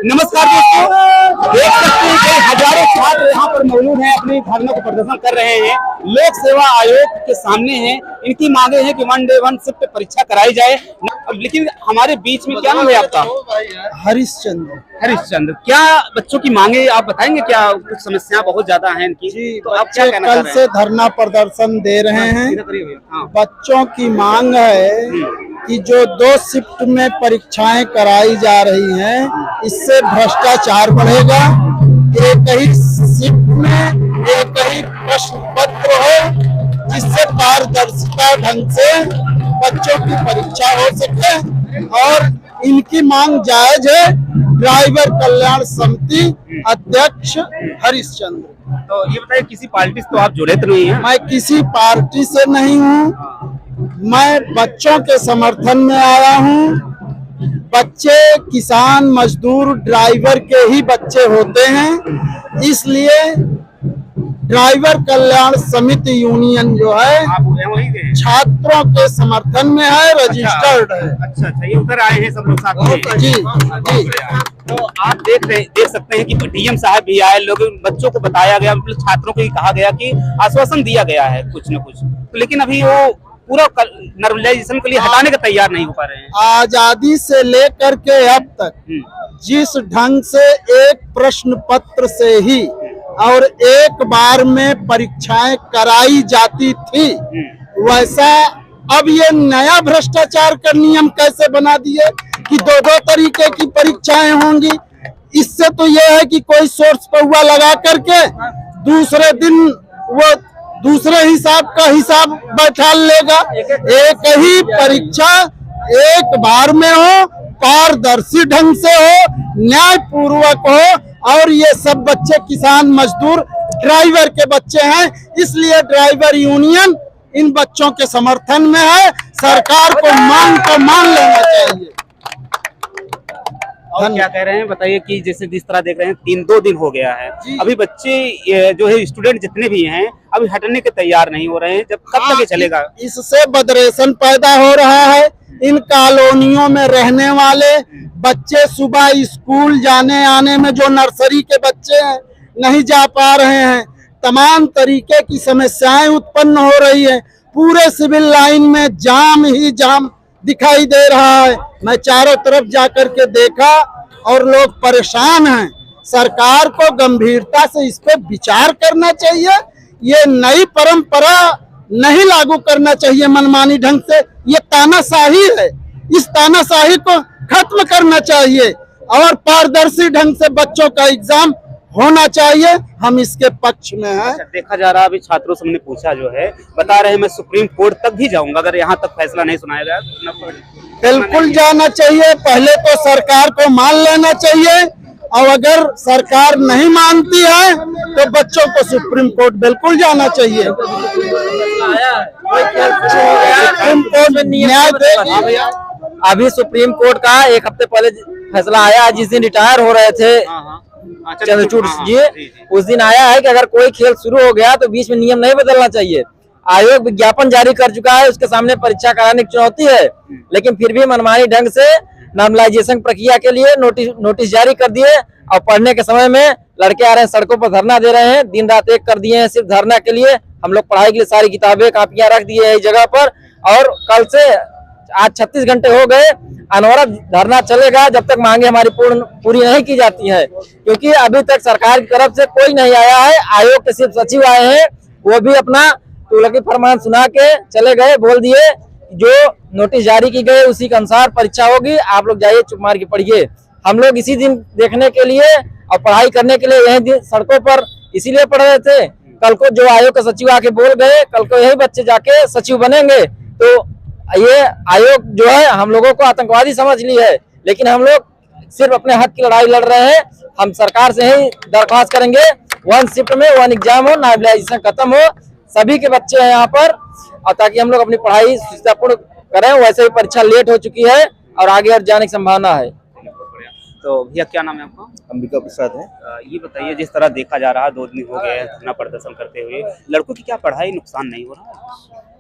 नमस्कार दोस्तों, देख सकते हैं कि हजारों छात्र यहाँ पर मौजूद हैं, अपनी धरना को प्रदर्शन कर रहे हैं। लोक सेवा आयोग के सामने हैं। इनकी मांगे हैं कि 1 डे 1 शिफ्ट परीक्षा कराई जाए। लेकिन हमारे बीच में क्या नाम है आपका? हरिश्चंद्र। हरिश्चंद्र, क्या बच्चों की मांगे आप बताएंगे? क्या कुछ समस्या बहुत ज्यादा है इनकी? जी, तो आप क्या कहना चाह कल रहे से हैं? धरना प्रदर्शन दे रहे हैं। हाँ। बच्चों की मांग है कि जो 2 शिफ्ट में परीक्षाएं कराई जा रही हैं, इससे भ्रष्टाचार बढ़ेगा। एक ही शिफ्ट में एक ही प्रश्न पत्र हो, जिससे पारदर्शिता ढंग से बच्चों की परीक्षा हो सके। और इनकी मांग जायज है। ड्राइवर कल्याण समिति अध्यक्ष हरिश्चंद्र। तो ये बताइए, किसी पार्टी से तो आप जुड़े तो नहीं हैं? मैं किसी पार्टी से नहीं हूँ, मैं बच्चों के समर्थन में आया हूँ। बच्चे किसान, मजदूर, ड्राइवर के ही बच्चे होते हैं, इसलिए ड्राइवर कल्याण समिति यूनियन जो है आप वही गए? छात्रों के समर्थन में है, रजिस्टर्ड है। अच्छा, ये उधर आए हैं सब लोग साथ में? जी जी। तो आप देख सकते हैं कि डीएम साहब भी आए, लोग बच्चों को बताया गया, मतलब छात्रों को कहा गया कि आश्वासन दिया गया है कुछ न कुछ, तो लेकिन अभी वो पूरा नॉर्मलाइजेशन के लिए हटाने का तैयार नहीं हो पा रहे हैं। आजादी से लेकर के अब तक जिस ढंग से एक प्रश्न पत्र से ही और एक बार में परीक्षाएं कराई जाती थी, वैसा अब ये नया भ्रष्टाचार का नियम कैसे बना दिए कि 2 तरीके की परीक्षाएं होंगी। इससे तो ये है कि कोई सोर्स पौवा लगा करके दूसरे दिन वो दूसरे हिसाब का हिसाब बैठा लेगा। एक ही परीक्षा एक बार में हो, पारदर्शी ढंग से हो, न्याय पूर्वक हो। और ये सब बच्चे किसान, मजदूर, ड्राइवर के बच्चे हैं, इसलिए ड्राइवर यूनियन इन बच्चों के समर्थन में है। सरकार को मान लेना चाहिए। और क्या कह रहे हैं बताइए कि जैसे जिस तरह देख रहे हैं 3-2 दिन हो गया है, अभी बच्चे जो है स्टूडेंट जितने भी हैं अभी हटने के तैयार नहीं हो रहे हैं। जब कब तक ये चलेगा? इससे बदरेशन पैदा हो रहा है। इन कॉलोनियों में रहने वाले बच्चे सुबह स्कूल जाने आने में जो नर्सरी के बच्चे हैं नहीं जा पा रहे हैं। तमाम तरीके की समस्याएं उत्पन्न हो रही है। पूरे सिविल लाइन में जाम ही जाम दिखाई दे रहा है। मैं चारों तरफ जाकर के देखा और लोग परेशान हैं। सरकार को गंभीरता से इस पे विचार करना चाहिए। ये नई परंपरा नहीं लागू करना चाहिए मनमानी ढंग से। ये तानाशाही है, इस तानाशाही को खत्म करना चाहिए और पारदर्शी ढंग से बच्चों का एग्जाम होना चाहिए। हम इसके पक्ष में हैं। देखा जा रहा है, अभी छात्रों से हमने पूछा जो है, बता रहे हैं मैं सुप्रीम कोर्ट तक भी जाऊंगा अगर यहाँ तक फैसला नहीं सुनाया गया। बिल्कुल जाना चाहिए। पहले तो सरकार को मान लेना चाहिए और अगर सरकार नहीं मानती है तो बच्चों को सुप्रीम कोर्ट बिल्कुल जाना चाहिए। सुप्रीम कोर्ट न्याय देगी। अभी सुप्रीम कोर्ट का 1 हफ्ते पहले फैसला आया, जिस दिन रिटायर हो रहे थे चंद्रचूड़ जी, उस दिन आया है कि अगर कोई खेल शुरू हो गया तो बीच में नियम नहीं बदलना चाहिए। आयोग विज्ञापन जारी कर चुका है, उसके सामने परीक्षा कराने की चुनौती है, लेकिन फिर भी मनमानी ढंग से नॉर्मलाइजेशन प्रक्रिया के लिए नोटिस जारी कर दिए। और पढ़ने के समय में लड़के आ रहे हैं, सड़कों पर धरना दे रहे हैं, दिन रात एक कर दिए हैं सिर्फ धरना के लिए। हम लोग पढ़ाई के लिए सारी किताबें कापियां रख दिए हैं इस जगह पर, और कल से आज 36 घंटे हो गए अनवरत धरना चलेगा जब तक मांगे हमारी पूरी नहीं की जाती है। क्योंकि अभी तक सरकार की तरफ से कोई नहीं आया है। आयोग के सिर्फ सचिव आए हैं, वो भी अपना तुगलकी फरमान सुना के चले गए, बोल दिए जो नोटिस जारी की गई उसी के अनुसार परीक्षा होगी, आप लोग जाइए चुप मार के पढ़िए। हम लोग इसी दिन देखने के लिए और पढ़ाई करने के लिए यही दिन सड़कों पर इसीलिए पढ़ रहे थे। कल को जो आयोग के सचिव आके बोल गए, कल को यही बच्चे जाके सचिव बनेंगे, तो ये आयोग जो है हम लोगों को आतंकवादी समझ ली है। लेकिन हम लोग सिर्फ अपने हक की लड़ाई लड़ रहे हैं। हम सरकार से ही दरख्वास्त करेंगे 1 शिफ्ट में 1 एग्जाम हो, नॉर्मलाइजेशन खत्म हो, सभी के बच्चे हैं यहाँ पर, और ताकि हम लोग अपनी पढ़ाई सुचारूपूर्ण करें। वैसे ही परीक्षा लेट हो चुकी है और आगे और जाने की संभावना है। तो भैया क्या नाम है आपका? अंबिका प्रसाद है। ये बताइए, जिस तरह देखा जा रहा है 2 दिन हो गए धरना प्रदर्शन करते हुए, लड़कों की क्या पढ़ाई नुकसान नहीं हो रहा है?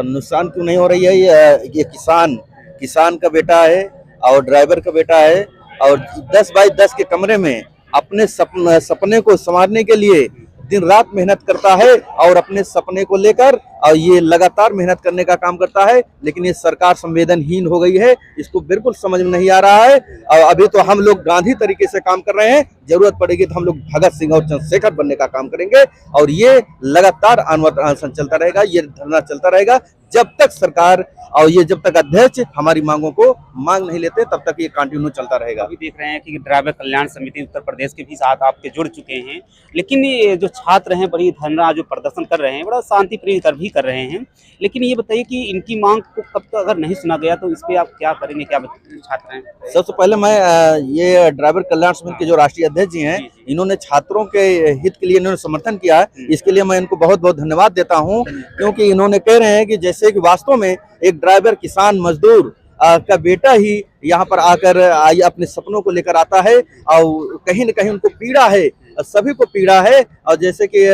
नुकसान क्यों नहीं हो रही है? ये किसान का बेटा है और ड्राइवर का बेटा है, और 10 बाई 10 के कमरे में अपने सपने को संवारने के लिए दिन रात मेहनत करता है और अपने सपने को लेकर और ये लगातार मेहनत करने का काम करता है। लेकिन ये सरकार संवेदनहीन हो गई है, इसको बिल्कुल समझ में नहीं आ रहा है। और अभी तो हम लोग गांधी तरीके से काम कर रहे हैं, जरूरत पड़ेगी तो हम लोग भगत सिंह और चंद्रशेखर बनने का काम करेंगे। और ये लगातार अनशन चलता रहेगा, ये धरना चलता रहेगा जब तक सरकार और ये जब तक अध्यक्ष हमारी मांगों को मांग नहीं लेते, तब तक ये कंटिन्यू चलता रहेगा। अभी देख रहे हैं कि ड्राइवर कल्याण समिति उत्तर प्रदेश के भी साथ आपके जुड़ चुके हैं, लेकिन ये जो छात्र हैं बड़ी धरना जो प्रदर्शन कर रहे हैं बड़ा शांतिप्रिय कर रहे हैं। लेकिन ये बताइए कि इनकी मांग को कब तक अगर नहीं सुना गया तो इस पे आप क्या करेंगे, क्या छात्र हैं? सबसे पहले मैं ये ड्राइवर कल्याण समिति के जो राष्ट्रीय अध्यक्ष जी हैं, इन्होंने छात्रों के हित के लिए इन्होंने समर्थन किया है। इसके लिए मैं इनको बहुत बहुत धन्यवाद देता हूं, क्योंकि इन्होंने कह रहे हैं कि जैसे कि वास्तव में एक ड्राइवर किसान मजदूर का बेटा ही यहाँ पर आकर अपने सपनों को लेकर आता है और कहीं न कहीं उनको पीड़ा है, सभी को पीड़ा है। और जैसे कि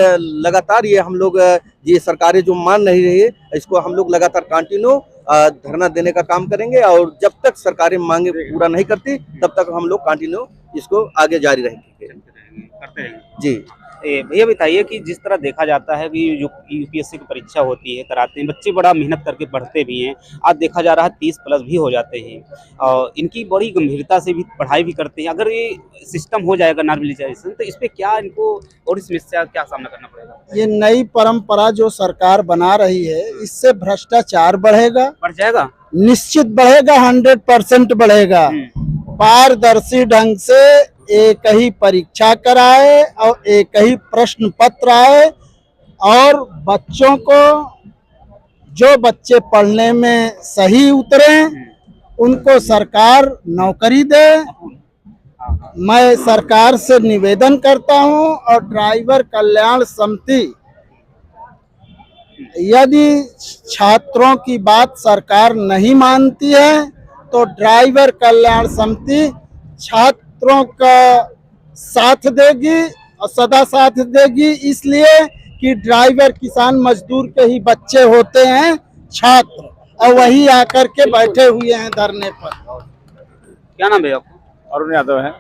लगातार ये हम लोग ये सरकारें जो मान नहीं रही है, इसको हम लोग लगातार कंटिन्यू धरना देने का काम करेंगे और जब तक सरकारें मांगे पूरा नहीं करती तब तक हम लोग कंटिन्यू इसको आगे जारी रहेंगे, करते रहेंगे। जी। भैया बताइए कि जिस तरह देखा जाता है कि जो यूपीएससी की परीक्षा होती है, कराते हैं बच्चे, बड़ा मेहनत करके पढ़ते भी हैं। आज देखा जा रहा है 30+ भी हो जाते हैं और इनकी बड़ी गंभीरता से भी पढ़ाई भी करते हैं। अगर ये सिस्टम हो जाएगा नॉर्मलाइजेशन, तो इस पे क्या इनको और समस्या क्या सामना करना पड़ेगा? ये नई परंपरा जो सरकार बना रही है, इससे भ्रष्टाचार बढ़ेगा, बढ़ जाएगा, निश्चित बढ़ेगा, 100% बढ़ेगा। पारदर्शी ढंग से एक ही परीक्षा कराए और एक ही प्रश्न पत्र आए और बच्चों को, जो बच्चे पढ़ने में सही उतरे उनको सरकार नौकरी दे। मैं सरकार से निवेदन करता हूं और ड्राइवर कल्याण समिति, यदि छात्रों की बात सरकार नहीं मानती है तो ड्राइवर कल्याण समिति छात्रों का साथ देगी और सदा साथ देगी, इसलिए कि ड्राइवर किसान मजदूर के ही बच्चे होते हैं छात्र, और वही आकर के बैठे हुए हैं धरने पर। क्या नाम है आपका? अरुण यादव है।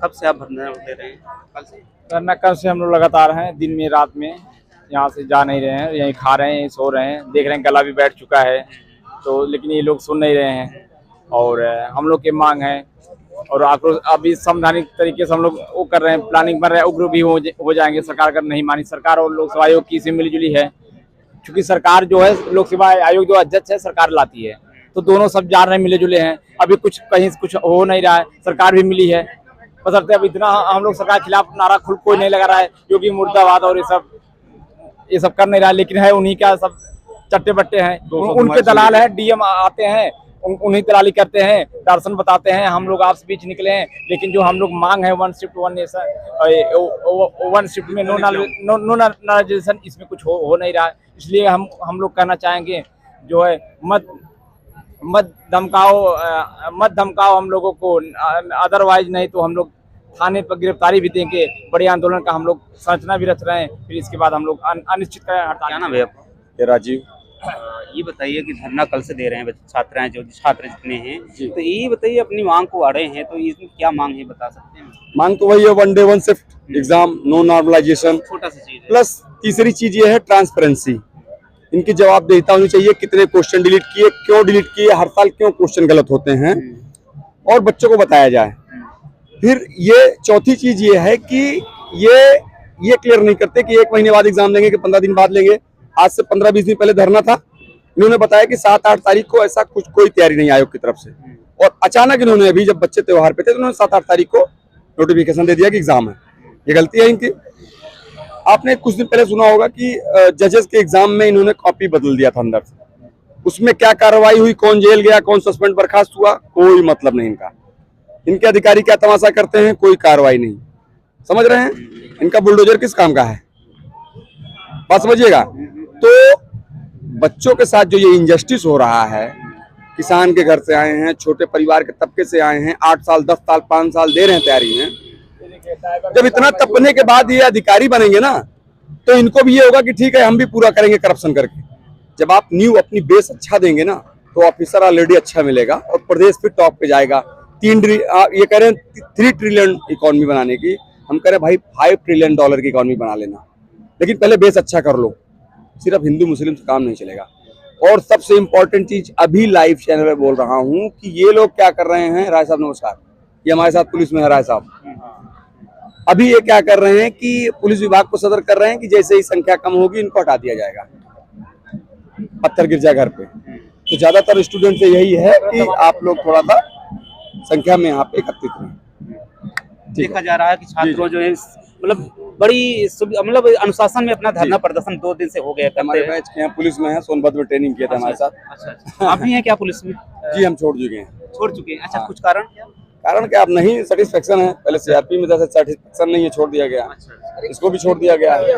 कब से आप धरना दे रहे हैं? कल से? धरना कल से हम लोग लगातार हैं, दिन में रात में यहाँ से जा नहीं रहे हैं, यहीं खा रहे हैं, यहीं सो रहे हैं। देख रहे हैं गला भी बैठ चुका है तो, लेकिन ये लोग सुन नहीं रहे हैं और हम लोग की मांग है और आक्रोश अभी संवैधानिक तरीके से हम लोग वो कर रहे हैं, प्लानिंग बन रहे हैं, उग्र भी हो जाएंगे सरकार अगर नहीं मानी। सरकार और लोक सेवा आयोग की से मिलीजुली है, क्योंकि सरकार जो है लोक सेवा आयोग जो अध्यक्ष है सरकार लाती है, तो दोनों सब जा रहे हैं, मिले जुले हैं। अभी कुछ कहीं कुछ हो नहीं रहा है, सरकार भी मिली है, बशर्ते अब इतना हम लोग सरकार के खिलाफ नारा खुद कोई नहीं लगा रहा है, क्योंकि मुर्दाबाद और ये सब कर नहीं रहा है। लेकिन है उन्हीं का सब चट्टे बट्टे हैं, उनके दलाल है, डीएम आते हैं, उन्हीं दलाली करते हैं, दर्शन बताते हैं। हम लोग आपसे बीच निकले हैं, लेकिन जो हम लोग मांग है 1 शिफ्ट 1 नेशन, 1 शिफ्ट में नो नॉर्मलाइजेशन, इसमें कुछ हो नहीं रहा है। इसलिए हम लोग कहना चाहेंगे जो है मत धमकाओ हम लोगों को, अदरवाइज नहीं तो हम लोग थाने पर गिरफ्तारी भी देंगे। बड़े आंदोलन का हम लोग संरचना भी रच रहे हैं, फिर इसके बाद हम लोग अनिश्चित हड़ताल। क्या नाम है आपका? राजीव। ये बताइए कि धरना कल से दे रहे हैं छात्र हैं, जो छात्र जितने हैं, तो ये बताइए अपनी मांग को अड़े हैं, तो इसमें क्या मांग है बता सकते हैं? मांग तो वही है, 1 day 1 shift exam, no normalization, छोटा सा चीज है। प्लस तीसरी चीज ये है ट्रांसपेरेंसी। इनकी जवाबदेहिता होनी चाहिए, कितने क्वेश्चन डिलीट किए, क्यों डिलीट किए, हर साल क्यों क्वेश्चन गलत होते हैं, और बच्चों को बताया जाए। फिर ये चौथी चीज ये है कि ये क्लियर नहीं करते कि 1 महीने बाद एग्जाम लेंगे कि 15 दिन बाद लेंगे। आज से 15-20 दिन पहले धरना था, इन्होंने बताया कि 7-8 तारीख को, ऐसा कुछ कोई तैयारी नहीं आयोग की तरफ से, और अचानक इन्होंने अभी जब बच्चे त्योहार पे थे तो उन्होंने 7-8 तारीख को नोटिफिकेशन दे दिया कि एग्जाम है। ये गलती है इनकी। आपने कुछ दिन पहले सुना होगा कि जजेस के एग्जाम में इन्होंने कॉपी बदल दिया था अंदर से, उसमें क्या कार्रवाई हुई, कौन जेल गया, कौन सस्पेंड बर्खास्त हुआ, कोई मतलब नहीं इनका। इनके अधिकारी क्या तमाशा करते हैं, कोई कार्रवाई नहीं। समझ रहे हैं, इनका बुलडोजर किस काम का है, बात समझिएगा। तो बच्चों के साथ जो ये इंजस्टिस हो रहा है, किसान के घर से आए हैं, छोटे परिवार के तबके से आए हैं, 8 साल 10 साल 5 साल दे रहे हैं तैयारी में, जब इतना तपने के बाद ये अधिकारी बनेंगे ना, तो इनको भी ये होगा कि ठीक है हम भी पूरा करेंगे करप्शन करके। जब आप अपनी बेस अच्छा देंगे ना, तो ऑफिसर ऑलरेडी अच्छा मिलेगा और प्रदेश फिर टॉप पे जाएगा। ये कह रहे हैं 3 ट्रिलियन इकोनॉमी बनाने की, हम कह रहे हैं भाई $5 ट्रिलियन की इकोनॉमी बना लेना, लेकिन पहले बेस अच्छा कर लो। सिर्फ हिंदू मुस्लिम से काम नहीं चलेगा। और सबसे इम्पोर्टेंट चीज अभी लाइव चैनल पे बोल रहा हूँ कि ये लोग क्या कर रहे हैं, राय साहब नमस्कार, ये हमारे साथ पुलिस में है राय साहब, अभी ये क्या कर रहे हैं कि पुलिस विभाग को सदर कर रहे हैं कि जैसे ही संख्या कम होगी इनको हटा दिया जाएगा, पत्थर गिर जाए घर पे। तो ज्यादातर स्टूडेंट से यही है कि आप लोग थोड़ा सा संख्या में यहाँ पे एकत्रित रहें। देखा जा रहा है कि छात्रों जो है मतलब बड़ी मतलब अनुशासन में अपना धरना प्रदर्शन 2 दिन से हो गया। हमारे बैच के यहाँ पुलिस में है, सोनभद्र में ट्रेनिंग किया था हमारे साथ। अच्छा, आप भी हैं क्या पुलिस में? जी हम छोड़ चुके हैं। छोड़ चुके हैं। अच्छा, कुछ कारण क्या? कारण क्या, आप नहीं सेटिस्फेक्शन है, पहले सीआरपी में था, सेटिस्फेक्शन नहीं है, छोड़ दिया गया। इसको भी छोड़ दिया गया है।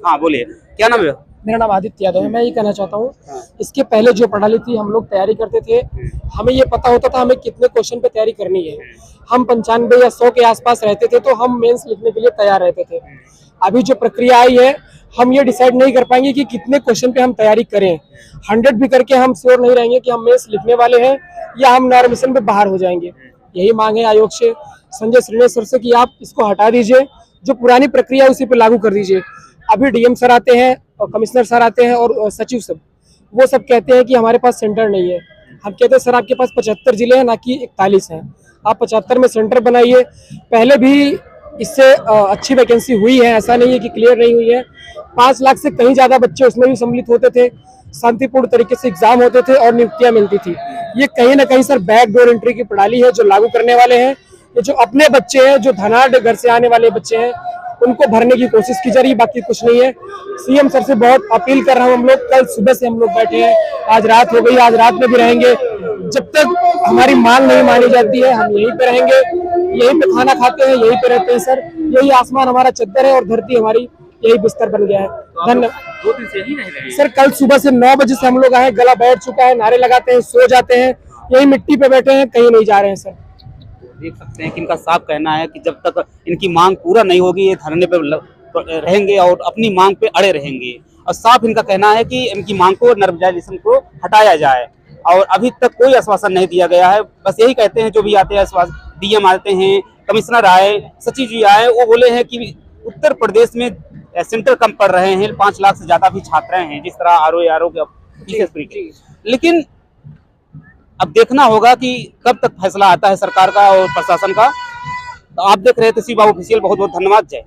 हाँ बोलिए, क्या नाम है? मेरा नाम आदित्य यादव है। मैं ये कहना चाहता हूँ, इसके पहले जो प्रणाली थी, हम लोग तैयारी करते थे, हमें ये पता होता था हमें कितने क्वेश्चन पे तैयारी करनी है। हम 95 या 100 के आसपास रहते थे, तो हम मेंस लिखने के लिए तैयार रहते थे। अभी जो प्रक्रिया आई है, हम ये डिसाइड नहीं कर पाएंगे कि कितने क्वेश्चन पे हम तैयारी करें। 100 भी करके हम श्योर नहीं रहेंगे कि हम मेंस लिखने वाले हैं या हम नॉर्मेशन पे बाहर हो जाएंगे। यही मांग है आयोग से, संजय श्रीनेश सर से, कि आप इसको हटा दीजिए, जो पुरानी प्रक्रिया उसी पे लागू कर दीजिए। अभी डीएम सर आते हैं और कमिश्नर सर आते हैं और सचिव सब, वो सब कहते हैं कि हमारे पास सेंटर नहीं है। हम कहते हैं सर आपके पास 75 जिले हैं, ना कि 41 हैं, आप 75 में सेंटर बनाइए। पहले भी इससे अच्छी वैकेंसी हुई है, ऐसा नहीं है कि क्लियर नहीं हुई है। 5 लाख से कहीं ज्यादा बच्चे उसमें भी सम्मिलित होते थे, शांतिपूर्ण तरीके से एग्जाम होते थे और नियुक्तियां मिलती थी। ये कहीं ना कहीं सर बैकडोर एंट्री की प्रणाली है जो लागू करने वाले हैं। ये जो अपने बच्चे हैं, जो धनाढ़ घर से आने वाले बच्चे हैं, उनको भरने की कोशिश की जा रही है, बाकी कुछ नहीं है। सीएम सर से बहुत अपील कर रहा हूँ, हम लोग कल सुबह से हम लोग बैठे हैं, आज रात हो गई, आज रात में भी रहेंगे। जब तक हमारी मांग नहीं मानी जाती है, हम यहीं पे रहेंगे, यहीं पे खाना खाते हैं, यहीं पे रहते हैं सर। यही आसमान हमारा चद्दर है और धरती हमारी यही बिस्तर बन गया है। धन्यवाद। 2 दिन से ही रह रहे हैं सर कल सुबह से 9 बजे से हम लोग आए, गला बैठ चुका है, नारे लगाते हैं, सो जाते हैं, यही मिट्टी पे बैठे हैं, कहीं नहीं जा रहे हैं सर। देख सकते हैं कि इनका साफ कहना है कि जब तक इनकी मांग पूरा नहीं होगी ये धरने पे रहेंगे और अपनी मांग पे अड़े रहेंगे। और साफ इनका कहना है कि इनकी मांग को, नर्मदाइजेशन को हटाया जाए, और अभी तक कोई आश्वासन नहीं दिया गया है। बस यही कहते हैं जो भी आते हैं आश्वासन, डीएम आते हैं, कमिश्नर आए, सचिव जी आए, वो बोले हैं कि उत्तर प्रदेश में सेंटर कम पड़ रहे हैं, 5 लाख से ज्यादा भी छात्र हैं, जिस तरह आरओ के। लेकिन अब देखना होगा कि कब तक फैसला आता है सरकार का और प्रशासन का। तो आप देख रहे थे सी बाबू ऑफिशियल, बहुत बहुत धन्यवाद। जय।